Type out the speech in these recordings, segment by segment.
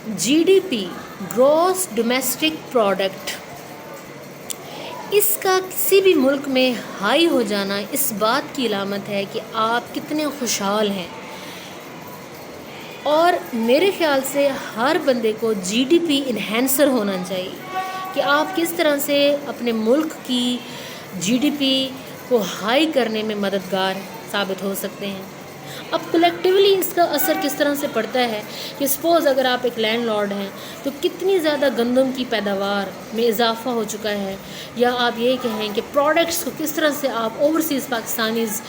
جی D P gross domestic product, اس کا کسی بھی ملک میں ہائی ہو جانا اس بات کی علامت ہے کہ آپ کتنے خوشحال ہیں. اور میرے خیال سے ہر بندے کو جی ڈی پی انہینسر ہونا چاہیے کہ آپ کس طرح سے اپنے ملک کی جی ڈی پی کو ہائی کرنے میں مددگار ثابت ہو سکتے ہیں. اب کلیکٹیولی اس کا اثر کس طرح سے پڑتا ہے کہ سپوز اگر آپ ایک لینڈ لارڈ ہیں تو کتنی زیادہ گندم کی پیداوار میں اضافہ ہو چکا ہے، یا آپ یہ کہیں کہ پروڈکٹس کو کس طرح سے آپ اوورسیز پاکستانیز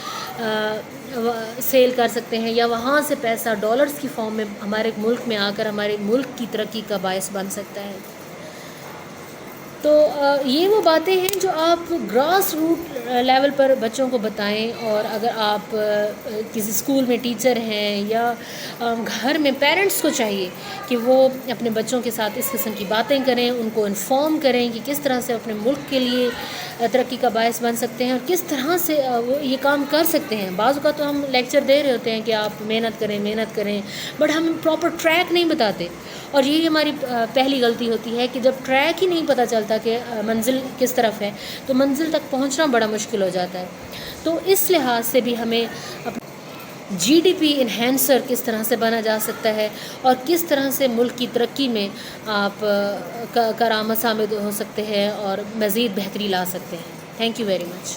سیل کر سکتے ہیں، یا وہاں سے پیسہ ڈالرز کی فارم میں ہمارے ملک میں آ کر ہمارے ملک کی ترقی کا باعث بن سکتا ہے. تو یہ وہ باتیں ہیں جو آپ گراس روٹ لیول پر بچوں کو بتائیں. اور اگر آپ کسی اسکول میں ٹیچر ہیں یا گھر میں پیرنٹس کو چاہیے کہ وہ اپنے بچوں کے ساتھ اس قسم کی باتیں کریں، ان کو انفارم کریں کہ کس طرح سے اپنے ملک کے لیے ترقی کا باعث بن سکتے ہیں اور کس طرح سے وہ یہ کام کر سکتے ہیں. بعض اوقات تو ہم لیکچر دے رہے ہوتے ہیں کہ آپ محنت کریں، بٹ ہم پراپر ٹریک نہیں بتاتے. اور یہی ہماری پہلی غلطی ہوتی ہے کہ جب ٹریک ہی نہیں پتہ چلتا کہ منزل کس طرف ہے تو منزل تک پہنچنا بڑا مشکل ہو جاتا ہے. تو اس لحاظ سے بھی ہمیں جی ڈی پی انہینسر کس طرح سے بنا جا سکتا ہے اور کس طرح سے ملک کی ترقی میں آپ کارآمد ثابت ہو سکتے ہیں اور مزید بہتری لا سکتے ہیں. Thank you very much.